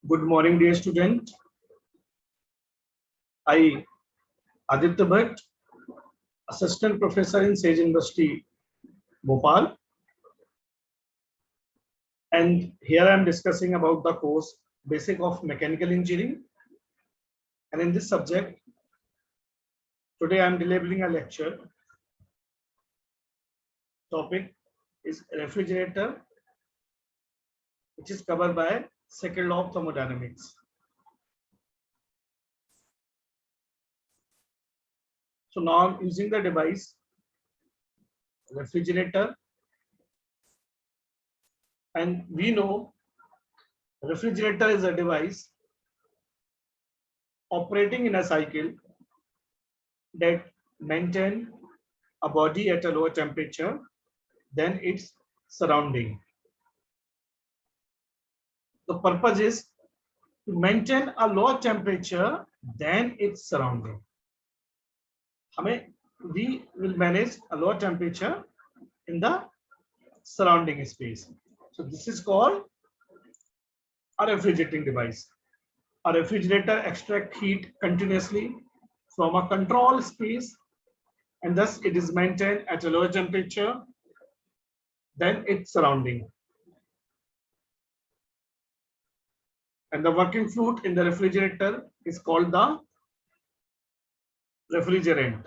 Good morning, dear student. I, Aditya Bhatt, Assistant Professor in Sage University, Bhopal, and here I am discussing about the course Basic of Mechanical Engineering. And in this subject, today I am delivering a lecture. Topic is refrigerator, which is covered by second law of thermodynamics. So now I'm using the device refrigerator, and we know refrigerator is a device operating in a cycle that maintain a body at a lower temperature than its surrounding. The purpose is to maintain a lower temperature than its surrounding. We will manage a lower temperature in the surrounding space. So this is called a refrigerating device. A refrigerator extracts heat continuously from a controlled space, and thus it is maintained at a lower temperature than its surrounding. And the working fluid in the refrigerator is called the refrigerant.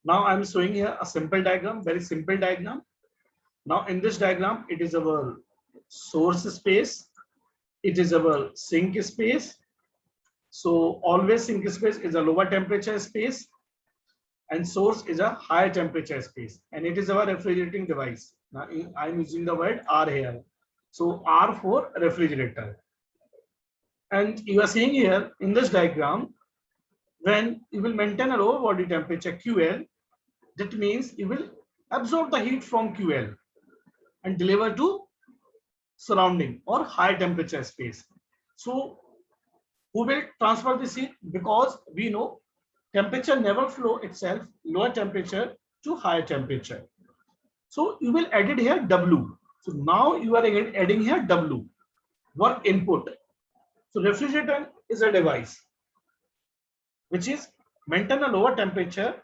Now I am showing here a simple diagram, very simple diagram. Now in this diagram, it is our source space, it is our sink space. So always sink space is a lower temperature space and source is a higher temperature space, and it is our refrigerating device. Now I am using the word R here. So R for refrigerator. And you are seeing here in this diagram, when you will maintain a lower body temperature QL, that means you will absorb the heat from QL and deliver to surrounding or high temperature space. So who will transfer this heat? Because we know temperature never flow itself lower temperature to higher temperature. So you will add it here W. So now you are again adding here W, work input. So refrigerant is a device which is maintain a lower temperature,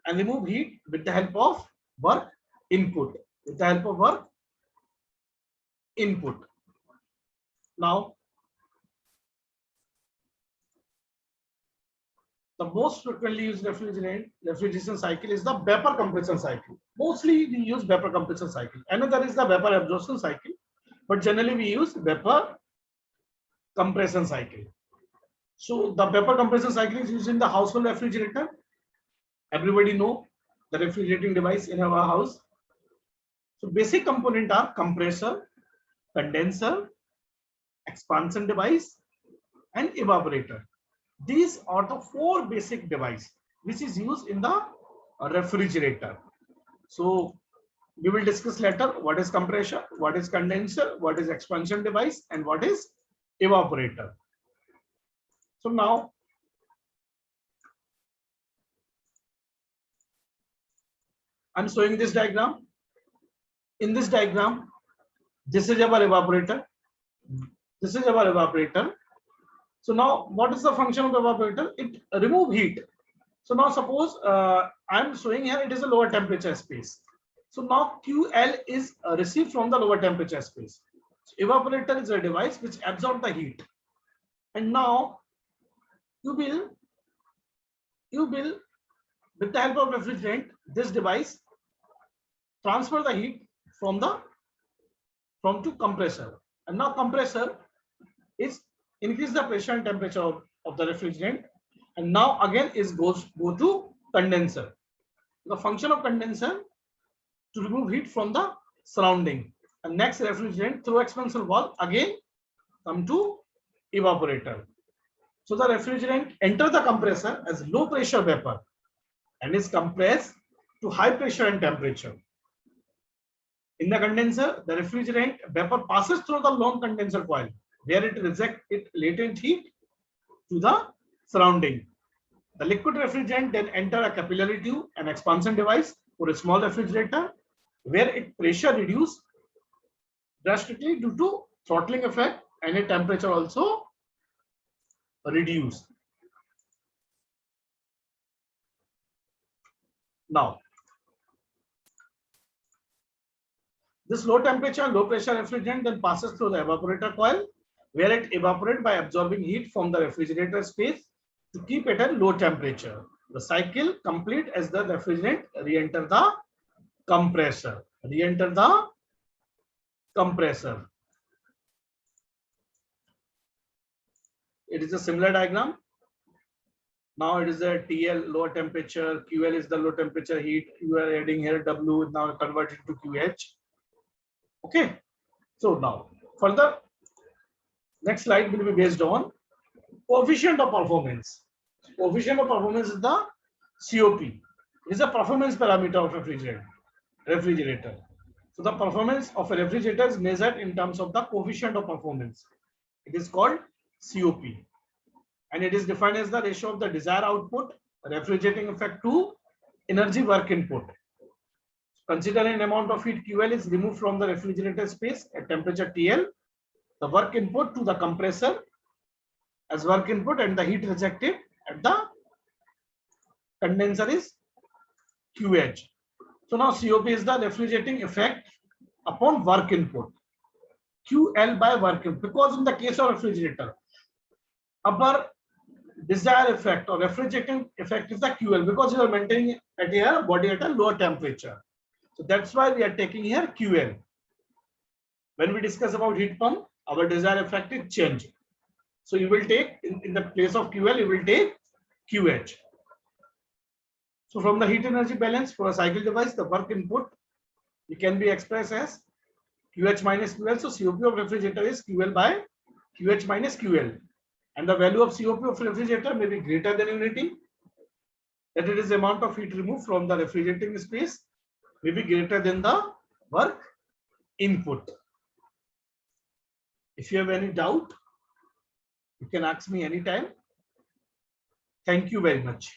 and remove heat with the help of work input. Now, the most frequently used refrigeration cycle is the vapor compression cycle. Mostly we use vapor compression cycle. Another is the vapor absorption cycle, but generally we use vapor compression cycle. So the vapor compression cycle is used in the household refrigerator. Everybody know the refrigerating device in our house. So basic component are compressor, condenser, expansion device, and evaporator. These are the four basic device which is used in the refrigerator. So we will discuss later what is compressor, what is condenser, what is expansion device, and what is evaporator. So now I'm showing this diagram. In this diagram, this is our evaporator. So now what is the function of the evaporator? It remove heat. So now suppose I'm showing here it is a lower temperature space. So now QL is received from the lower temperature space. So evaporator is a device which absorbs the heat. And now you will with the help of refrigerant, this device transfer the heat from to compressor. And now compressor is increase the pressure and temperature of the refrigerant, and now again is go to condenser. The function of condenser to remove heat from the surrounding, and next refrigerant through expansion valve again come to evaporator. So the refrigerant enter the compressor as low pressure vapor and is compressed to high pressure and temperature. In the condenser, the refrigerant vapor passes through the long condenser coil, where it rejects its latent heat to the surrounding. The liquid refrigerant then enter a capillary tube, an expansion device for a small refrigerator, where its pressure reduced drastically due to throttling effect and its temperature also reduced. Now, this low temperature, low pressure refrigerant then passes through the evaporator coil, where it evaporates by absorbing heat from the refrigerator space to keep it at low temperature. The cycle complete as the refrigerant re-enter the compressor. Re-enter the compressor. It is a similar diagram. Now it is a TL low temperature, QL is the low temperature heat. You are adding here W is now converted to QH. Okay. So now further, next slide will be based on coefficient of performance. Coefficient of performance is the COP. It is a performance parameter of refrigerator. So the performance of a refrigerator is measured in terms of the coefficient of performance. It is called COP. And it is defined as the ratio of the desired output, refrigerating effect to energy work input. Consider an amount of heat QL is removed from the refrigerator space at temperature TL. The work input to the compressor as work input and the heat rejected at the condenser is QH. So now COP is the refrigerating effect upon work input. QL by work input. Because in the case of refrigerator, upper desired effect or refrigerating effect is the QL, because you are maintaining at your body at a lower temperature. So that's why we are taking here QL. When we discuss about heat pump, our desired effect is change. So you will take in the place of QL, you will take QH. So from the heat energy balance for a cycle device, the work input it can be expressed as QH minus QL. So COP of refrigerator is QL by QH minus QL. And the value of COP of refrigerator may be greater than unity. That it is the amount of heat removed from the refrigerating space may be greater than the work input. If you have any doubt, you can ask me anytime. Thank you very much.